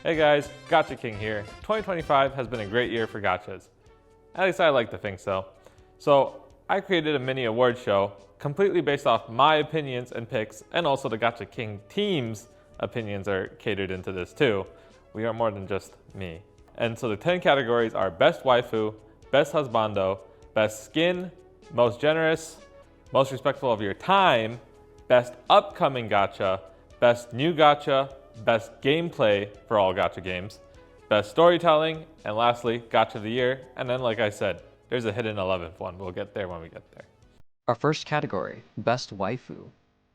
Hey guys, Gacha King here. 2025 has been a great year for gachas. At least I like to think so. So I created a mini award show completely based off my opinions and picks, and also the Gacha King team's opinions are catered into this too. We are more than just me. And so the 10 categories are Best Waifu, Best Husbando, Best Skin, Most Generous, Most Respectful of Your Time, Best Upcoming Gacha, Best New Gacha, Best Gameplay for all Gacha games, Best Storytelling, and lastly, Gacha of the Year. And then, like I said, there's a hidden 11th one. We'll get there when we get there. Our first category, Best Waifu.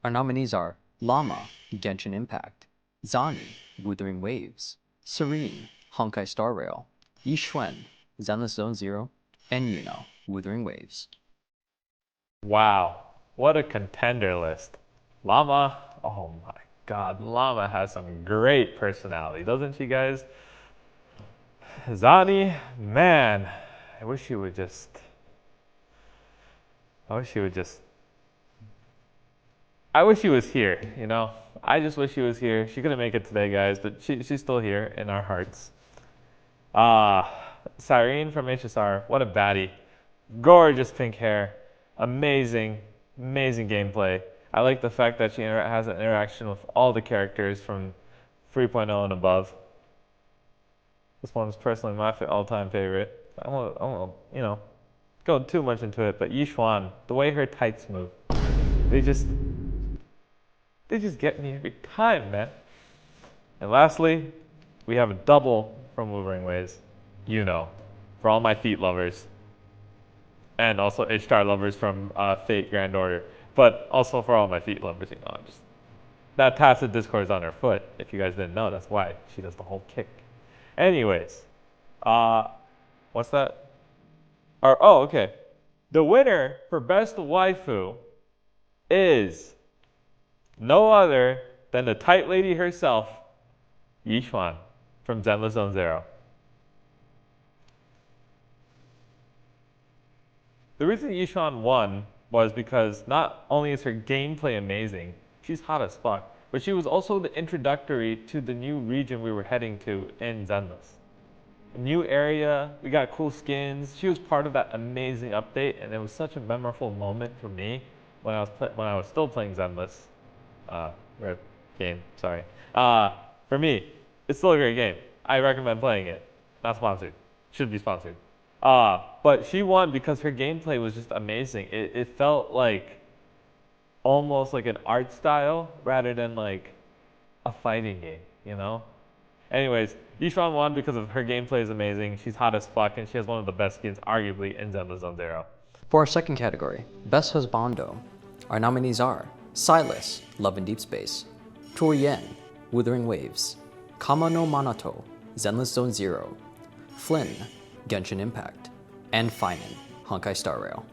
Our nominees are Llama, Genshin Impact, Zani, Wuthering Waves, Serene, Honkai Star Rail, Yixuan, Zenless Zone Zero, and Yuna, Wuthering Waves. Wow, what a contender list. Llama, oh my god, Llama has some great personality, doesn't she guys? Zani, man, I wish he was here, you know? I just wish she was here. She couldn't make it today, guys, but she's still here in our hearts. Cyrene from HSR, what a baddie. Gorgeous pink hair. Amazing, amazing gameplay. I like the fact that she has an interaction with all the characters from 3.0 and above. This one is personally my all-time favorite. I won't, go too much into it, but Yixuan, the way her tights move, they just get me every time, man. And lastly, we have a double from Wuthering Waves, for all my feet lovers. And also H-Star lovers from Fate Grand Order. But also for all my feet lovers, that tacit discord is on her foot. If you guys didn't know, that's why she does the whole kick. Anyways, what's that? Okay. The winner for Best Waifu is no other than the tight lady herself, Yixuan from Zenless Zone Zero. The reason Yixuan won was because not only is her gameplay amazing, she's hot as fuck, but she was also the introductory to the new region we were heading to in Zenless. A new area, we got cool skins. She was part of that amazing update, and it was such a memorable moment for me when I was still playing Zenless. Rip game, sorry. For me, it's still a great game. I recommend playing it. Not sponsored. Should be sponsored. But she won because her gameplay was just amazing. It felt like almost like an art style rather than like a fighting game, Anyways, Yixuan won because of her gameplay is amazing. She's hot as fuck, and she has one of the best skins, arguably, in Zenless Zone Zero. For our second category, Best Husbando, our nominees are Silas, Love in Deep Space, Yen, Wuthering Waves, Kama no Manato, Zenless Zone Zero, Flynn, Genshin Impact, and Finan, Honkai Star Rail.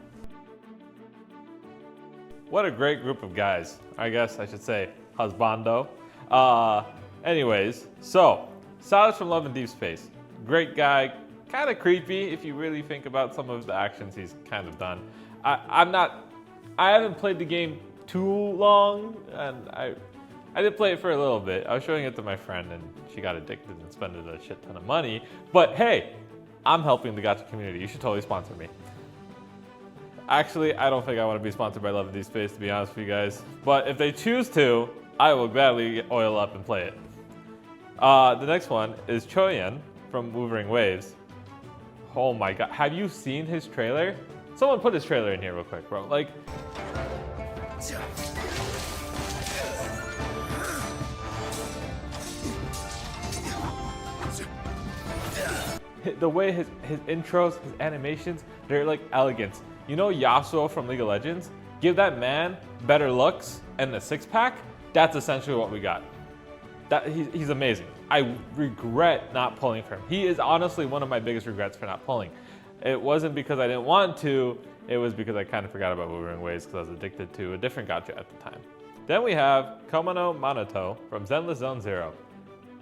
What a great group of guys. I guess I should say Husbando. Anyways, so Silas from Love in Deep Space. Great guy, kind of creepy if you really think about some of the actions he's kind of done. I haven't played the game too long, and I did play it for a little bit. I was showing it to my friend, and she got addicted and spent a shit ton of money. But hey, I'm helping the Gacha community. You should totally sponsor me. Actually, I don't think I want to be sponsored by Love in Deep Space, to be honest with you guys. But if they choose to, I will gladly oil up and play it. The next one is Choyen from Wuthering Waves. Oh my god, have you seen his trailer? Someone put his trailer in here real quick, bro. Like, the way his intros, his animations, they're like elegant. Yasuo from League of Legends? Give that man better looks and a six-pack, that's essentially what we got. He's amazing. I regret not pulling for him. He is honestly one of my biggest regrets for not pulling. It wasn't because I didn't want to, it was because I kind of forgot about Wuthering Waves because I was addicted to a different gacha at the time. Then we have Komano Manato from Zenless Zone Zero.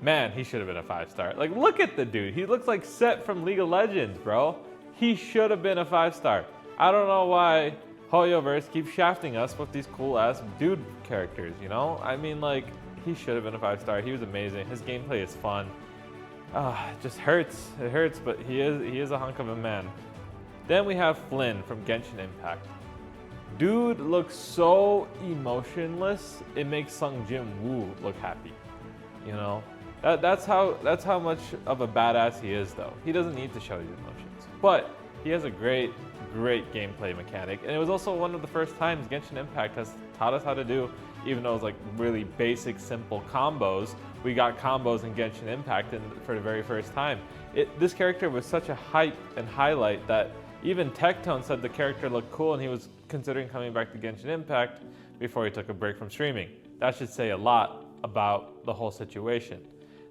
Man, he should have been a 5-star. Like, look at the dude. He looks like Set from League of Legends, bro. He should have been a 5-star. I don't know why Hoyoverse keeps shafting us with these cool-ass dude characters, I mean, like, he should have been a 5-star. He was amazing. His gameplay is fun. It just hurts. It hurts, but he is a hunk of a man. Then we have Flynn from Genshin Impact. Dude looks so emotionless. It makes Sung Jin Woo look happy. You know, that's how much of a badass he is, though. He doesn't need to show these emotions, but he has a great gameplay mechanic, and it was also one of the first times Genshin Impact has taught us how to do, even though it was like really basic, simple combos. We got combos in Genshin Impact for the very first time. This character was such a hype and highlight that even Tectone said the character looked cool, and he was considering coming back to Genshin Impact before he took a break from streaming. That should say a lot about the whole situation.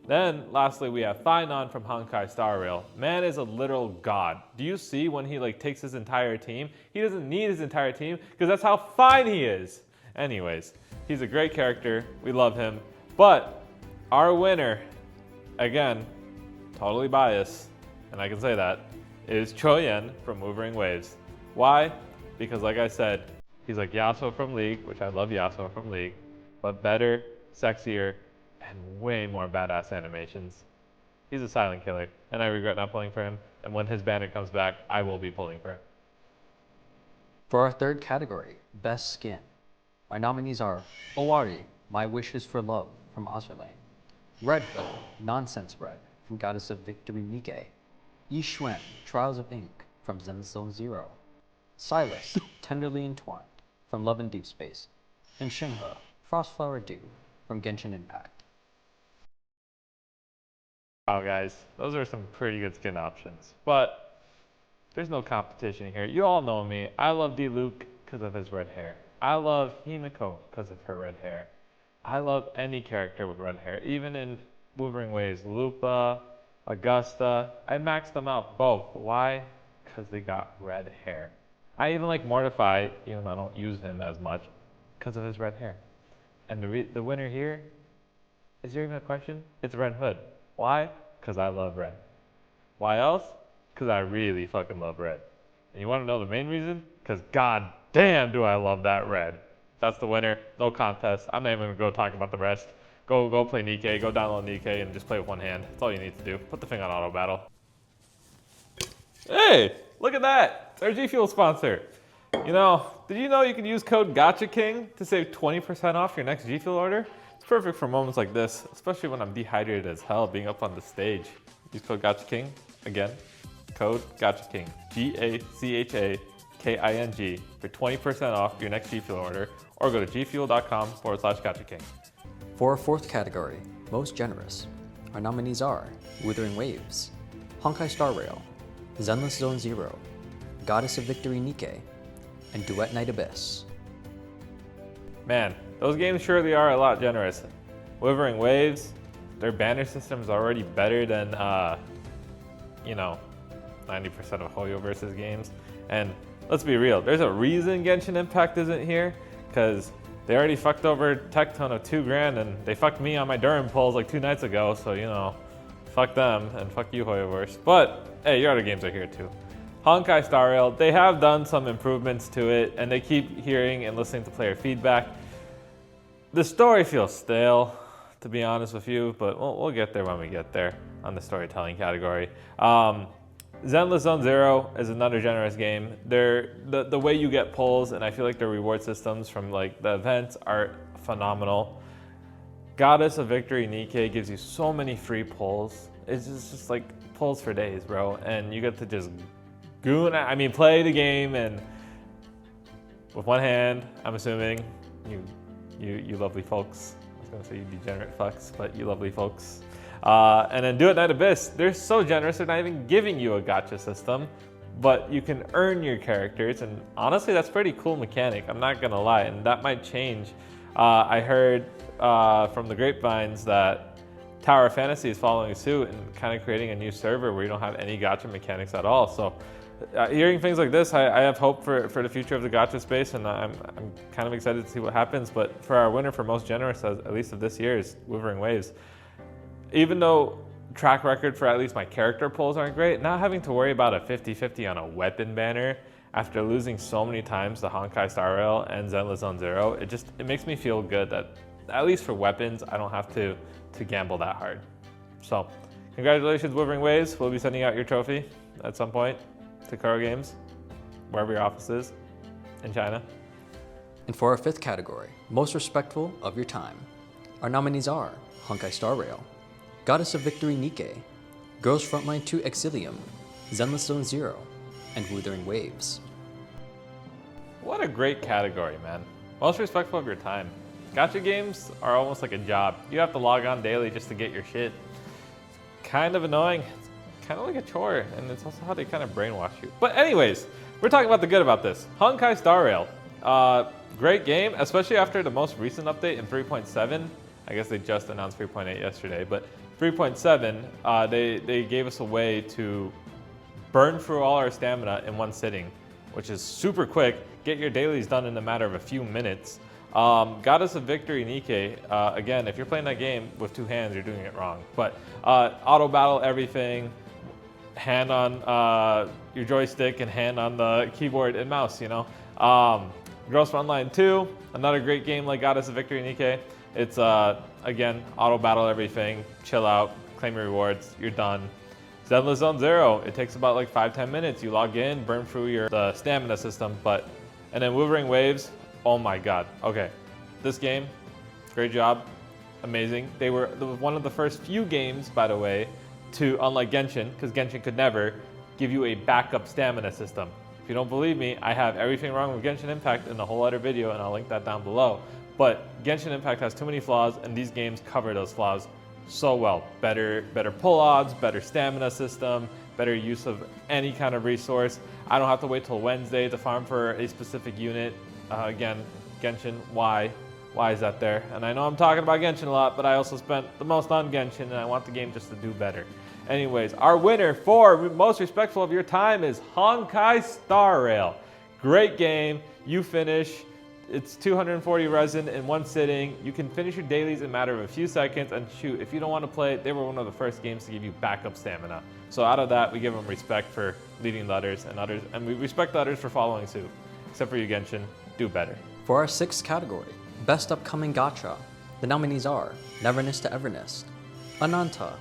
Then, lastly, we have Thainon from Honkai Star Rail. Man is a literal god. Do you see when he like takes his entire team? He doesn't need his entire team because that's how fine he is. Anyways, he's a great character. We love him. But our winner, again, totally biased, and I can say that, is Choyen from Wuthering Waves. Why? Because like I said, he's like Yasuo from League, which I love Yasuo from League, but better, sexier, and way more badass animations. He's a silent killer, and I regret not pulling for him, and when his banner comes back, I will be pulling for him. For our third category, Best Skin, our nominees are Owari, My Wishes for Love from Azurlane, Red Hood, Nonsense Red from Goddess of Victory Nike, Yixuan, Trials of Ink from Zenless Zone Zero, Silas, Tenderly Entwined from Love and Deep Space, and Shinha, Frostflower Dew from Genshin Impact. Wow, guys, those are some pretty good skin options, but there's no competition here. You all know me. I love Diluc because of his red hair. I love Himiko because of her red hair. I love any character with red hair, even in Wuthering Waves. Lupa, Augusta, I maxed them out both. Why? Because they got red hair. I even like Mortify, even though I don't use him as much, because of his red hair. And the winner here, is there even a question? It's Red Hood. Why? Because I love red. Why else? Because I really fucking love red. And you want to know the main reason? Because god damn do I love that red. That's the winner. No contest. I'm not even going to go talk about the rest. Go play Nikkei. Go download Nikkei and just play with one hand. That's all you need to do. Put the thing on auto battle. Hey, look at that. It's our G Fuel sponsor. You know, did you know you can use code Gacha King to save 20% off your next G Fuel order? It's perfect for moments like this, especially when I'm dehydrated as hell being up on the stage. Use code Gacha King. Again, code Gacha King. GACHAKING for 20% off your next G Fuel order, or go to gfuel.com/Gacha King. For our fourth category, Most Generous, our nominees are Wuthering Waves, Honkai Star Rail, Zenless Zone Zero, Goddess of Victory Nike, and Duet Night Abyss. Man, those games surely are a lot generous. Wuthering Waves, their banner system is already better than, 90% of Hoyoverse's games. And let's be real, there's a reason Genshin Impact isn't here, because they already fucked over Tectone of $2,000, and they fucked me on my Durham polls like 2 nights ago, so, fuck them, and fuck you, Hoyoverse. But, hey, your other games are here too. Honkai Star Rail, they have done some improvements to it, and they keep hearing and listening to player feedback. The story feels stale, to be honest with you, but we'll get there when we get there on the storytelling category. Zenless Zone Zero is another generous game. The way you get pulls, and I feel like their reward systems from like the events are phenomenal. Goddess of Victory Nike gives you so many free pulls. It's just like pulls for days, bro, and you get to just play the game and with one hand. I'm assuming you lovely folks. I was gonna say you degenerate fucks, but you lovely folks. And then Duet Night Abyss, they're so generous, they're not even giving you a gacha system, but you can earn your characters, and honestly, that's a pretty cool mechanic, I'm not gonna lie, and that might change. I heard from the grapevines that Tower Fantasy is following suit and kind of creating a new server where you don't have any gacha mechanics at all, so hearing things like this, I have hope for the future of the gacha space, and I'm kind of excited to see what happens, but for our winner for most generous, at least of this year, is Wuthering Waves. Even though track record for at least my character pulls aren't great, not having to worry about a 50-50 on a weapon banner after losing so many times to Honkai Star Rail and Zenless Zone Zero, it makes me feel good that at least for weapons, I don't have to gamble that hard. So Congratulations, Wuthering Waves. We'll be sending out your trophy at some point to Kuro Games, wherever your office is in China. And for our fifth category, most respectful of your time, our nominees are Honkai Star Rail, Goddess of Victory Nikke, Girls Frontline 2 Exilium, Zenless Zone Zero, and Wuthering Waves. What a great category, man. Most respectful of your time. Gacha games are almost like a job. You have to log on daily just to get your shit. Kind of annoying. It's kind of like a chore, and it's also how they kind of brainwash you. But anyways, we're talking about the good about this. Honkai Star Rail. Great game, especially after the most recent update in 3.7. I guess they just announced 3.8 yesterday, but 3.7, they gave us a way to burn through all our stamina in one sitting, which is super quick. Get your dailies done in a matter of a few minutes. Goddess of Victory Nikke, again, if you're playing that game with two hands, you're doing it wrong. But auto battle everything, hand on your joystick and hand on the keyboard and mouse, you know. Girls Frontline 2, another great game like Goddess of Victory Nikke. It's, again, auto battle everything, chill out, claim your rewards, you're done. Zenless Zone Zero, it takes about like 5-10 minutes. You log in, burn through the stamina system, and then Wuthering Waves, oh my god. Okay, this game, great job, amazing. They were one of the first few games, by the way, to, unlike Genshin, because Genshin could never give you a backup stamina system. If you don't believe me, I have everything wrong with Genshin Impact in the whole other video, and I'll link that down below. But Genshin Impact has too many flaws, and these games cover those flaws so well. Better pull odds, better stamina system, better use of any kind of resource. I don't have to wait till Wednesday to farm for a specific unit. Again, Genshin, why is that there? And I know I'm talking about Genshin a lot, but I also spent the most on Genshin, and I want the game just to do better. Anyways, our winner for most respectful of your time is Honkai Star Rail. Great game. You finish. It's 240 resin in one sitting. You can finish your dailies in a matter of a few seconds, and shoot, if you don't want to play it, they were one of the first games to give you backup stamina. So out of that, we give them respect for leading the others, and we respect the others for following suit. Except for you, Genshin, do better. For our sixth category, Best Upcoming Gacha, the nominees are Neverness to Everness, Ananta,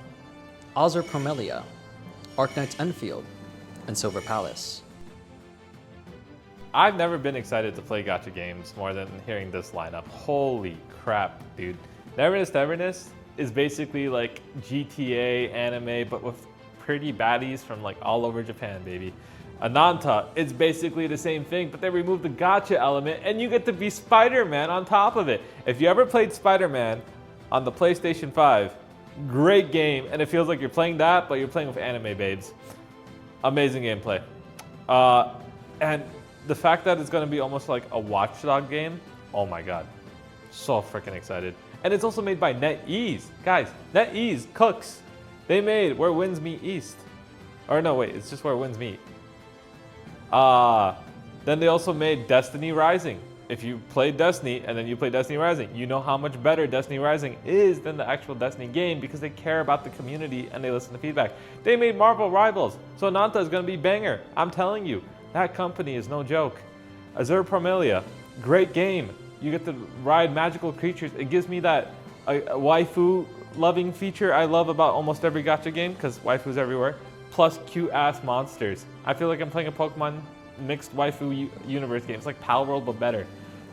Azure Promelia, Arknight's Enfield, and Silver Palace. I've never been excited to play gacha games more than hearing this lineup. Holy crap, dude. Neverness to Everness is basically like GTA anime, but with pretty baddies from like all over Japan, baby. Ananta, it's basically the same thing, but they removed the gacha element, and you get to be Spider-Man on top of it. If you ever played Spider-Man on the PlayStation 5, great game, and it feels like you're playing that, but you're playing with anime babes. Amazing gameplay. And the fact that it's going to be almost like a Watchdog game, oh my god. So freaking excited. And it's also made by NetEase. Guys, NetEase cooks. They made Where Winds Meet East. Or no, wait, it's just Where Winds Meet. Then they also made Destiny Rising. If you played Destiny and then you play Destiny Rising, you know how much better Destiny Rising is than the actual Destiny game because they care about the community and they listen to feedback. They made Marvel Rivals, so Nanta is going to be banger. I'm telling you, that company is no joke. Azure Promelia, great game. You get to ride magical creatures. It gives me that waifu loving feature I love about almost every gacha game because waifus everywhere. Plus cute ass monsters. I feel like I'm playing a Pokemon mixed waifu universe game. It's like Palworld but better.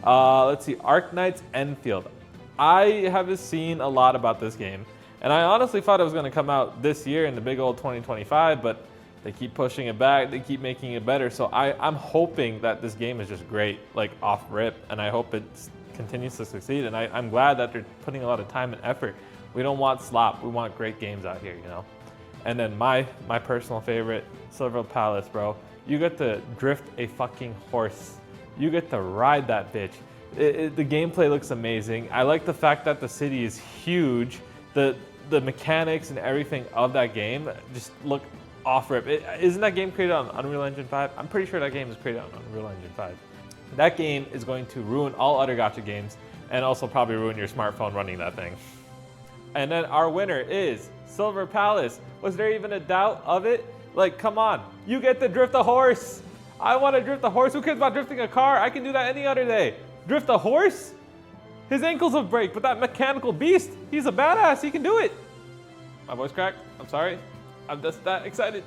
Let's see, Arknight's Enfield. I haven't seen a lot about this game, and I honestly thought it was going to come out this year in the big old 2025, but they keep pushing it back, they keep making it better, so I'm hoping that this game is just great, like off rip, and I hope it continues to succeed, and I'm glad that they're putting a lot of time and effort. We don't want slop, we want great games out here, you know? And then my personal favorite, Silver Palace, bro. You get to drift a fucking horse. You get to ride that bitch. The gameplay looks amazing. I like the fact that the city is huge. The mechanics and everything of that game just look off-rip. Isn't that game created on Unreal Engine 5? I'm pretty sure that game is created on Unreal Engine 5. That game is going to ruin all other gacha games and also probably ruin your smartphone running that thing. And then our winner is Silver Palace. Was there even a doubt of it? Like, come on, you get to drift a horse. I want to drift a horse. Who cares about drifting a car? I can do that any other day. Drift a horse? His ankles will break, but that mechanical beast, he's a badass. He can do it. My voice cracked. I'm sorry. I'm just that excited.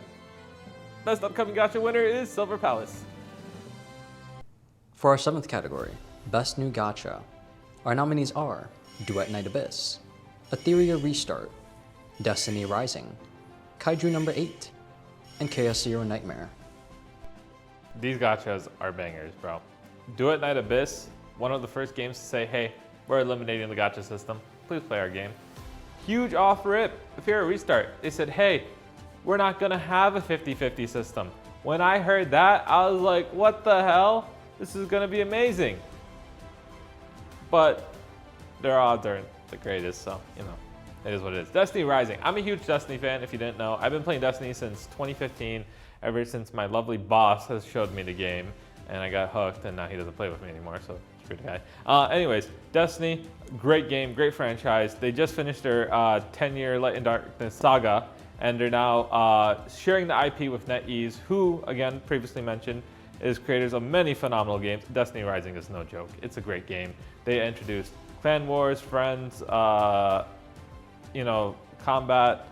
Best upcoming gacha winner is Silver Palace. For our 7th category, Best New Gacha, our nominees are Duet Night Abyss, Etheria Restart, Destiny Rising, Kaiju number 8, and Chaos Zero Nightmare. These gachas are bangers, bro. Duet Night Abyss, one of the first games to say, hey, we're eliminating the gacha system. Please play our game. Huge off rip. Etheria Restart. They said, hey, we're not gonna have a 50-50 system. When I heard that, I was like, what the hell? This is gonna be amazing. But their odds aren't the greatest, so, you know, it is what it is. Destiny Rising. I'm a huge Destiny fan, if you didn't know. I've been playing Destiny since 2015, ever since my lovely boss has showed me the game, and I got hooked, and now he doesn't play with me anymore, so screw the guy. Anyways, Destiny, great game, great franchise. They just finished their 10-year Light and Darkness saga, and they're now sharing the IP with NetEase, who, again, previously mentioned, is creators of many phenomenal games. Destiny Rising is no joke. It's a great game. They introduced Clan Wars, Friends, you know, combat.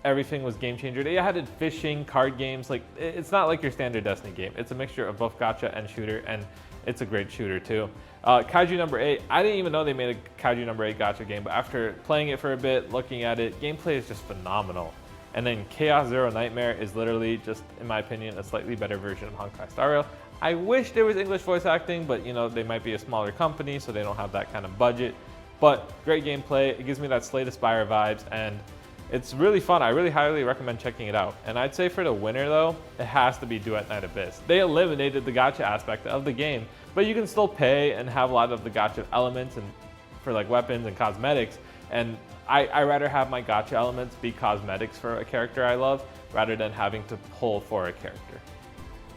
Everything was game changer. They added fishing, card games. Like, it's not like your standard Destiny game. It's a mixture of both gacha and shooter, and it's a great shooter too. Kaiju number 8. I didn't even know they made a Kaiju number 8 gacha game, but after playing it for a bit, looking at it, gameplay is just phenomenal. And then Chaos Zero Nightmare is literally just, in my opinion, a slightly better version of Honkai Star Rail. I wish there was English voice acting, but you know, they might be a smaller company, so they don't have that kind of budget. But great gameplay. It gives me that Slay the Spire vibes, and it's really fun. I really highly recommend checking it out. And I'd say for the winner though, it has to be Duet Night Abyss. They eliminated the gacha aspect of the game, but you can still pay and have a lot of the gacha elements and for like weapons and cosmetics. And I rather have my gacha elements be cosmetics for a character I love, rather than having to pull for a character.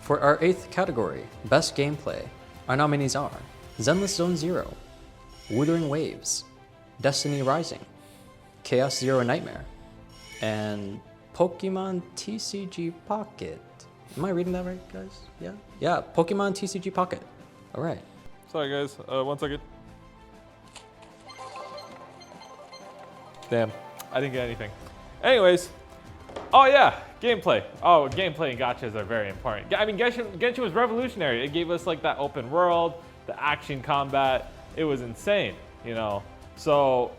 For our 8th category, Best Gameplay, our nominees are Zenless Zone Zero, Wuthering Waves, Destiny Rising, Chaos Zero Nightmare, and Pokemon TCG Pocket. Am I reading that right, guys? Yeah? Yeah, Pokemon TCG Pocket. All right. Sorry guys, 1 second. Damn, I didn't get anything. Anyways, oh yeah, gameplay. Oh, gameplay and gachas are very important. I mean, Genshin was revolutionary. It gave us like that open world, the action combat. It was insane, you know. So,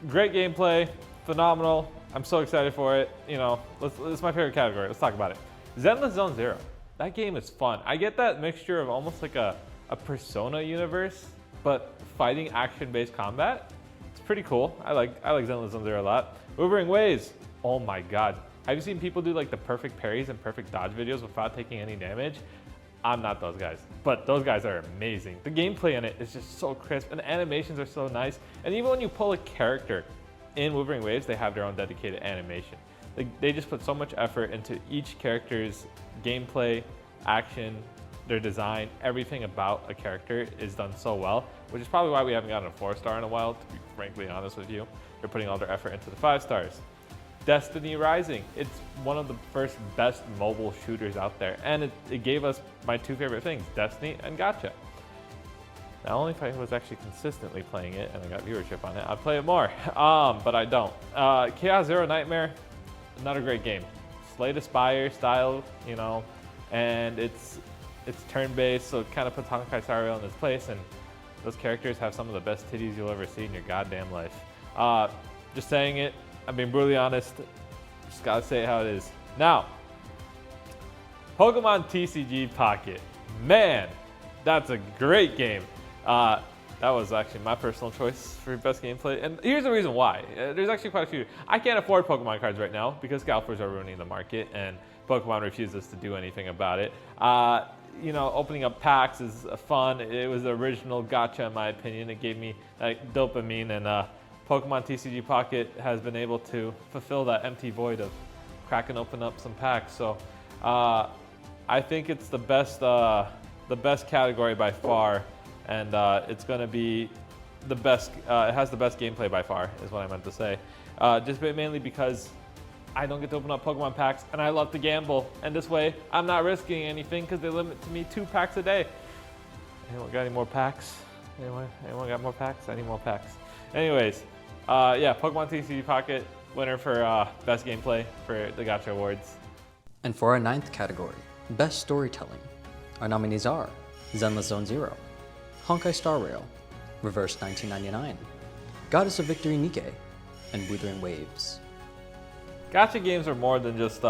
great gameplay, phenomenal. I'm so excited for it. You know, it's my favorite category. Let's talk about it. Zenless Zone Zero. That game is fun. I get that mixture of almost like a Persona universe, but fighting action-based combat. It's pretty cool. I like Zenless Zone Zero a lot. Wuthering Waves. Oh my god. Have you seen people do like the perfect parries and perfect dodge videos without taking any damage? I'm not those guys, but those guys are amazing. The gameplay in it is just so crisp, and the animations are so nice. And even when you pull a character in Wuthering Waves, they have their own dedicated animation. Like, they just put so much effort into each character's gameplay, action, their design. Everything about a character is done so well, which is probably why we haven't gotten a 4-star in a while, to be frankly honest with you. They're putting all their effort into the 5 stars. Destiny Rising. It's one of the first best mobile shooters out there, and it gave us my 2 favorite things, Destiny and gacha. Now, only if I was actually consistently playing it and I got viewership on it, I'd play it more, but I don't. Chaos Zero Nightmare, another great game. Slay the Spire style, you know, and it's turn-based, so it kind of puts Honkai Star Rail in its place, and those characters have some of the best titties you'll ever see in your goddamn life. Just saying it, I'm being brutally honest, just gotta say it how it is. Now, Pokemon TCG Pocket. Man, that's a great game. That was actually my personal choice for best gameplay, and here's the reason why. There's actually quite a few. I can't afford Pokemon cards right now because scalpers are ruining the market, and Pokemon refuses to do anything about it. You know, opening up packs is fun. It was the original gacha in my opinion. It gave me like dopamine, and Pokemon TCG Pocket has been able to fulfill that empty void of cracking open up some packs. So I think it's the best category by far, and it's going to be the best. It has the best gameplay by far, is what I meant to say. Just mainly because I don't get to open up Pokemon packs, and I love to gamble. And this way, I'm not risking anything because they limit to me 2 packs a day. Anyone got any more packs? Anyone got more packs? I need more packs. Anyways, yeah, Pokemon TCG Pocket, winner for best gameplay for the Gacha Awards. And for our 9th category, Best Storytelling, our nominees are Zenless Zone Zero, Honkai Star Rail, Reverse 1999, Goddess of Victory Nikke, and Wuthering Waves. Gacha games are more than just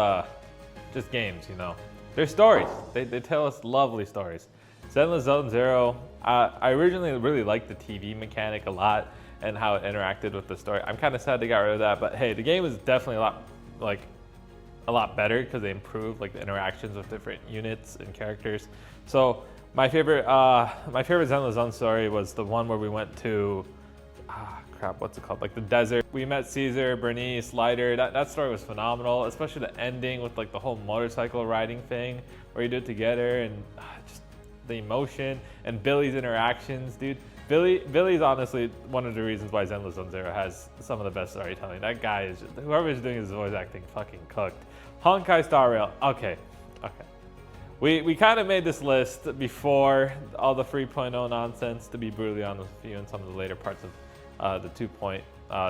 games, you know. They're stories. They tell us lovely stories. Zenless Zone Zero, I originally really liked the TV mechanic a lot and how it interacted with the story. I'm kind of sad they got rid of that, but hey, the game is definitely a lot better because they improved like the interactions with different units and characters. So my favorite Zenless Zone story was the one where we went to what's it called? Like the desert. We met Caesar, Bernice, Lighter. That story was phenomenal, especially the ending with like the whole motorcycle riding thing where you do it together and just the emotion and Billy's interactions, dude. Billy's honestly one of the reasons why Zenless Zone Zero has some of the best storytelling. That guy is just, whoever's doing his voice acting fucking cooked. Honkai Star Rail, okay. We kind of made this list before all the 3.0 nonsense, to be brutally honest with you, in some of the later parts of the 2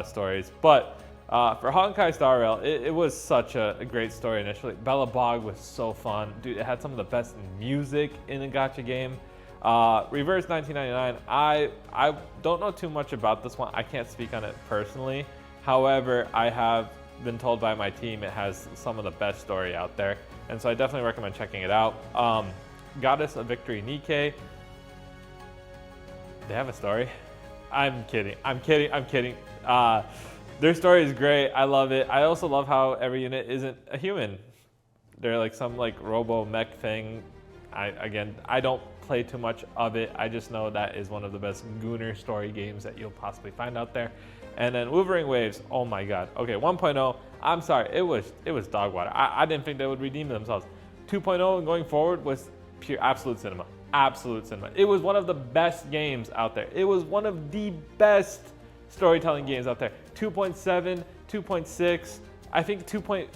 stories. But for Honkai Star Rail, it was such a great story initially. Bella Bog was so fun. Dude, it had some of the best music in a gacha game. Reverse 1999, I don't know too much about this one. I can't speak on it personally. However, I have been told by my team it has some of the best story out there. And so I definitely recommend checking it out. Goddess of Victory Nikke, they have a story. I'm kidding. Their story is great. I love it. I also love how every unit isn't a human. They're like some like robo mech thing. I don't play too much of it. I just know that is one of the best Gooner story games that you'll possibly find out there. And then Wuthering Waves, oh my god. Okay, 1.0, I'm sorry, it was dog water. I didn't think they would redeem themselves. 2.0 and going forward was pure absolute cinema. Absolute cinema. It was one of the best games out there. It was one of the best storytelling games out there. 2.7, 2.6, I think 2.3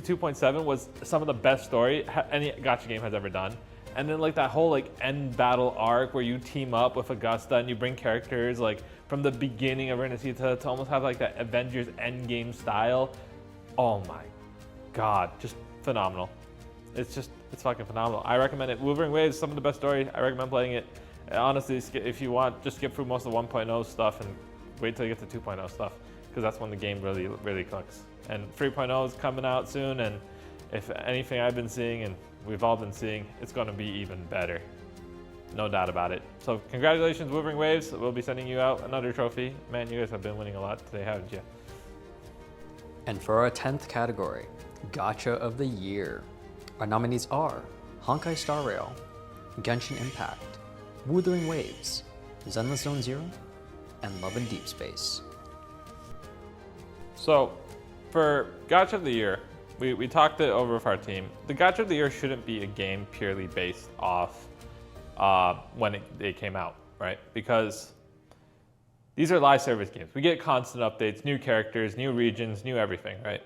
to 2.7 was some of the best story any gacha game has ever done. And then like that whole like end battle arc where you team up with Augusta and you bring characters like from the beginning of Renesita to almost have like that Avengers Endgame style. Oh my god, just phenomenal. It's fucking phenomenal. I recommend it. Wuthering Waves, some of the best story. I recommend playing it. And honestly, if you want, just skip through most of the 1.0 stuff and wait till you get to 2.0 stuff, because that's when the game really clicks. And 3.0 is coming out soon, and if anything I've been seeing and we've all been seeing, it's going to be even better. No doubt about it. So congratulations, Wuthering Waves. We'll be sending you out another trophy. Man, you guys have been winning a lot today, haven't you? And for our 10th category, Gacha of the Year, our nominees are Honkai Star Rail, Genshin Impact, Wuthering Waves, Zenless Zone Zero, and Love in Deep Space. So for Gacha of the Year, we talked it over with our team. The Gacha of the Year shouldn't be a game purely based off when it came out, right? Because these are live service games. We get constant updates, new characters, new regions, new everything, right?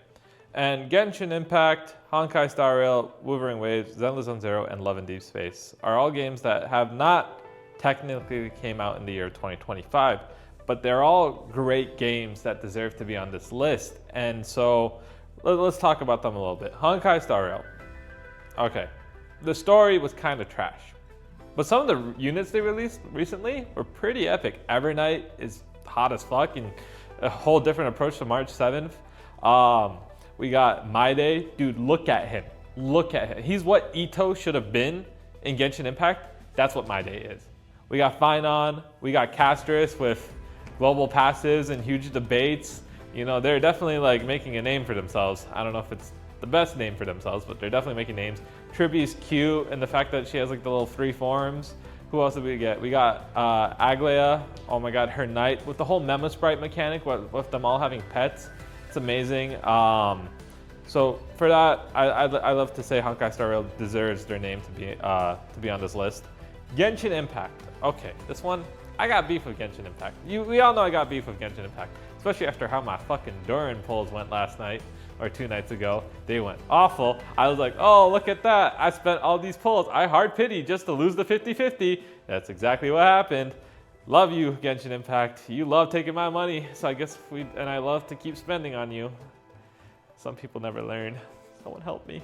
And Genshin Impact, Honkai Star Rail, Wuthering Waves, Zenless Zone Zero, and Love in Deep Space are all games that have not technically came out in the year 2025, but they're all great games that deserve to be on this list. And so let's talk about them a little bit. Honkai Star Rail. Okay, the story was kind of trash, but some of the units they released recently were pretty epic. Evernight is hot as fuck and a whole different approach to March 7th. We got Maide. Dude, look at him. Look at him. He's what Ito should have been in Genshin Impact. That's what Maide is. We got Finon. We got Castris with global passives and huge debates. You know, they're definitely like making a name for themselves. I don't know if it's the best name for themselves, but they're definitely making names. Trippy's cute, and the fact that she has like the little 3 forms. Who else did we get? We got Aglaya. Oh my god, her knight with the whole Memo Sprite mechanic with them all having pets. It's amazing. So for that, I love to say Honkai Star Rail deserves their name to be on this list. Genshin Impact. Okay, this one, I got beef with Genshin Impact. We all know I got beef with Genshin Impact, especially after how my fucking Durin pulls went last night or 2 nights ago. They went awful. I was like, oh, look at that. I spent all these pulls. I hard pity just to lose the 50-50. That's exactly what happened. Love you, Genshin Impact. You love taking my money, so I guess and I love to keep spending on you. Some people never learn. Someone help me.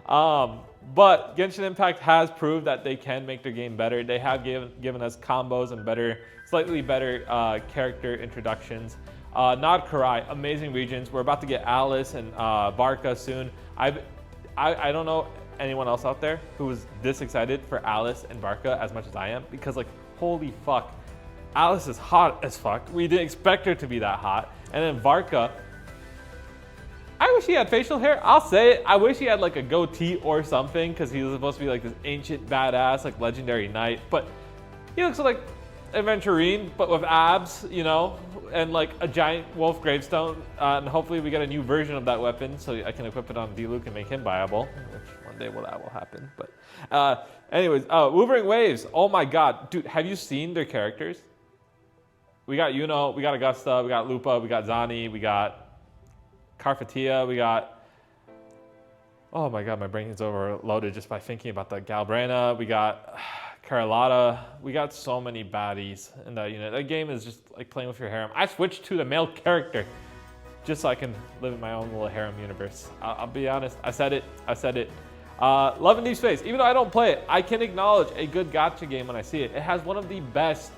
But Genshin Impact has proved that they can make their game better. They have given us combos and slightly better character introductions. Nod Karai, amazing regions. We're about to get Alice and Barca soon. I don't know anyone else out there who was this excited for Alice and Barca as much as I am, because like, holy fuck, Alice is hot as fuck. We didn't expect her to be that hot. And then Barca, I wish he had facial hair. I'll say it. I wish he had like a goatee or something, because he was supposed to be like this ancient badass, like legendary knight. But he looks like Aventurine, but with abs, you know, and like a giant wolf gravestone. And hopefully we get a new version of that weapon so I can equip it on D-Luke and make him viable, which one day that will happen. But anyways, Wuthering Waves. Oh my god. Dude, have you seen their characters? We got Yuno, we got Augusta, we got Lupa, we got Zani, we got Carfatia, we got, oh my god, my brain is overloaded just by thinking about the Galbrana. We got Carlotta. We got so many baddies in that unit. That game is just like playing with your harem. I switched to the male character just so I can live in my own little harem universe. I'll be honest, I said it. Love and Deep Space. Even though I don't play it, I can acknowledge a good gacha game when I see it. It has one of the best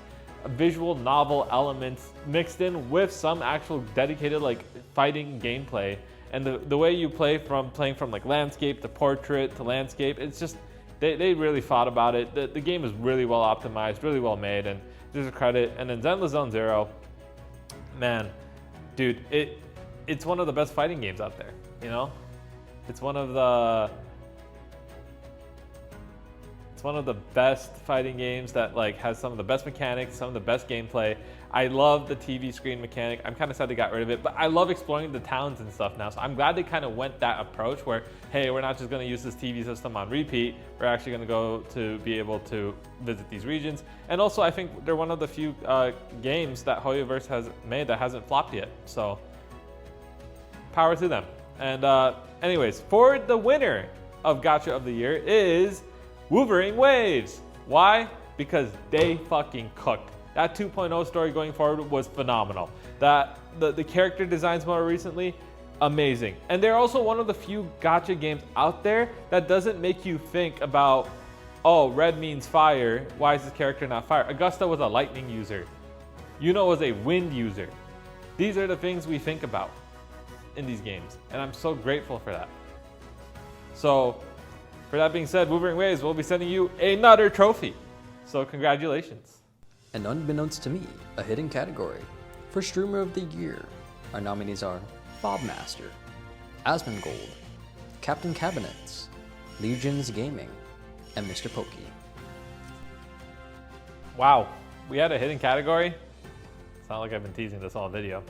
visual novel elements mixed in with some actual dedicated like fighting gameplay, and the way you playing from like landscape to portrait to landscape, it's just they really thought about it. The game is really well optimized, really well made, and there's a credit. And then Zenless Zone Zero, man, dude, it's one of the best fighting games out there, you know. It's one of the best fighting games that like has some of the best mechanics, some of the best gameplay. I love the TV screen mechanic. I'm kind of sad they got rid of it, but I love exploring the towns and stuff now. So I'm glad they kind of went that approach where, hey, we're not just going to use this TV system on repeat. We're actually going to go to be able to visit these regions. And also, I think they're one of the few games that Hoyoverse has made that hasn't flopped yet. So power to them. And anyways, for the winner of Gacha of the Year is Wuthering Waves. Why? Because they fucking cooked. That 2.0 story going forward was phenomenal. That the character designs more recently, amazing. And they're also one of the few gacha games out there that doesn't make you think about, oh, red means fire, why is this character not fire? Augusta was a lightning user. Yuno was a wind user. These are the things we think about in these games, and I'm so grateful for that. So, for that being said, Wuthering Waves will be sending you another trophy. So congratulations. And unbeknownst to me, a hidden category. For Streamer of the Year, our nominees are Bobmaster, Asmongold, Captain Cabinets, Legions Gaming, and Mr. Pokey. Wow, we had a hidden category? It's not like I've been teasing this all video.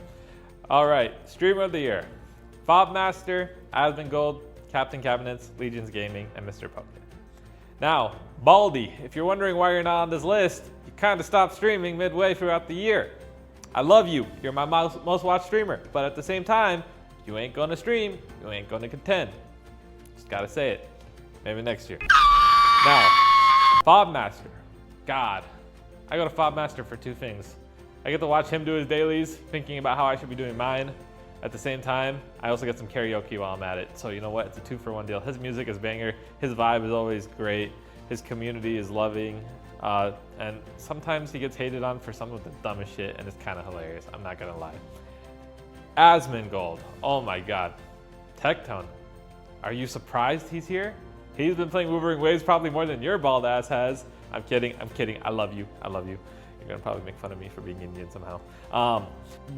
All right, Streamer of the Year. Bobmaster, Asmongold, Captain Cabinets, Legions Gaming, and Mr. Pokey. Now, Baldy, if you're wondering why you're not on this list, you kind of stopped streaming midway throughout the year. I love you, you're my most watched streamer, but at the same time, you ain't gonna stream, you ain't gonna contend. Just gotta say it. Maybe next year. Now, Bobmaster. God, I go to Bobmaster for two things. I get to watch him do his dailies, thinking about how I should be doing mine. At the same time, I also get some karaoke while I'm at it. So you know what? It's a 2-for-1 deal. His music is banger. His vibe is always great. His community is loving. And sometimes he gets hated on for some of the dumbest shit, and it's kind of hilarious. I'm not gonna lie. Asmongold. Oh my god. Tectone. Are you surprised he's here? He's been playing Wuthering Waves probably more than your bald ass has. I'm kidding. I love you. You're gonna probably make fun of me for being Indian somehow.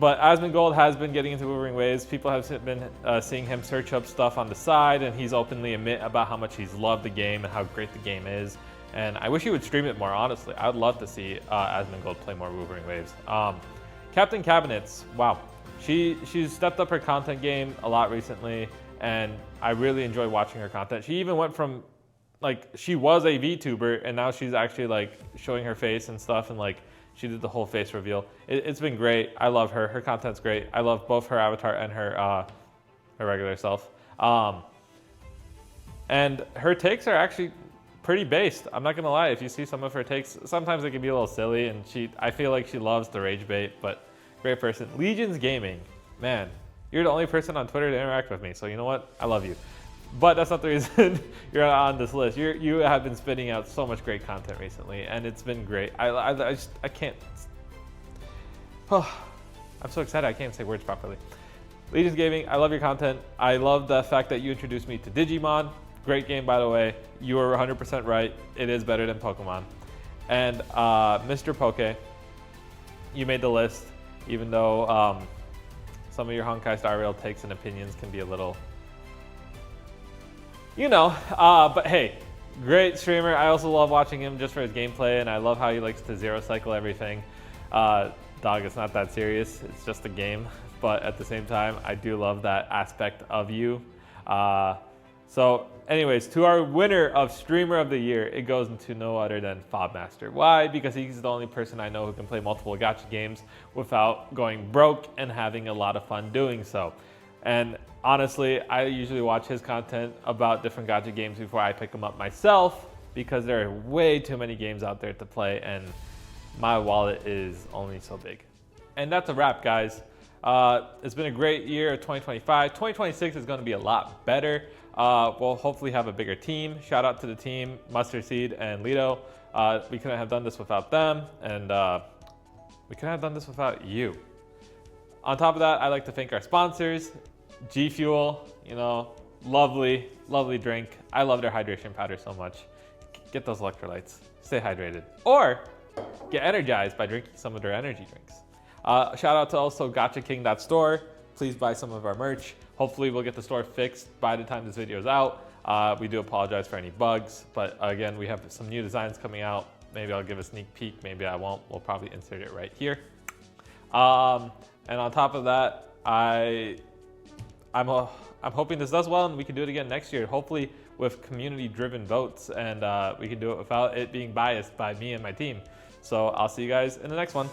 But Asmongold has been getting into Wuthering Waves. People have been seeing him search up stuff on the side, and he's openly admit about how much he's loved the game and how great the game is. And I wish he would stream it more, honestly. I'd love to see Asmongold play more Wuthering Waves. Captain Cabinets, wow. She's stepped up her content game a lot recently, and I really enjoy watching her content. She even went from, like, she was a VTuber, and now she's actually, like, showing her face and stuff, and, like, she did the whole face reveal. It's been great. I love her. Her content's great. I love both her avatar and her regular self. And her takes are actually pretty based. I'm not gonna lie. If you see some of her takes, sometimes they can be a little silly, and I feel like she loves the rage bait, but great person. Legions Gaming, man, you're the only person on Twitter to interact with me, so you know what? I love you. But that's not the reason you're on this list. You have been spitting out so much great content recently, and it's been great. I can't. Oh, I'm so excited. I can't say words properly. Legions Gaming, I love your content. I love the fact that you introduced me to Digimon. Great game, by the way. You were 100% right. It is better than Pokemon. And Mr. Poke, you made the list, even though some of your Honkai Star Rail takes and opinions can be a little, you know. But hey, great streamer. I also love watching him just for his gameplay, and I love how he likes to zero cycle everything. Dog, it's not that serious. It's just a game. But at the same time, I do love that aspect of you. So anyways, to our winner of Streamer of the Year, it goes into no other than Fobmaster. Why? Because he's the only person I know who can play multiple gacha games without going broke and having a lot of fun doing so. And honestly, I usually watch his content about different gacha games before I pick them up myself, because there are way too many games out there to play and my wallet is only so big. And that's a wrap, guys. It's been a great year of 2025. 2026 is going to be a lot better. We'll hopefully have a bigger team. Shout out to the team, Mustard Seed and Lido. We couldn't have done this without them, and we couldn't have done this without you. On top of that, I'd like to thank our sponsors, G Fuel. You know, lovely, lovely drink. I love their hydration powder so much. Get those electrolytes. Stay hydrated. Or get energized by drinking some of their energy drinks. Shout out to also Gacha King Store. Please buy some of our merch. Hopefully we'll get the store fixed by the time this video is out. We do apologize for any bugs, but again, we have some new designs coming out. Maybe I'll give a sneak peek, maybe I won't. We'll probably insert it right here. And on top of that, I'm hoping this does well and we can do it again next year, hopefully with community-driven votes, and we can do it without it being biased by me and my team. So I'll see you guys in the next one.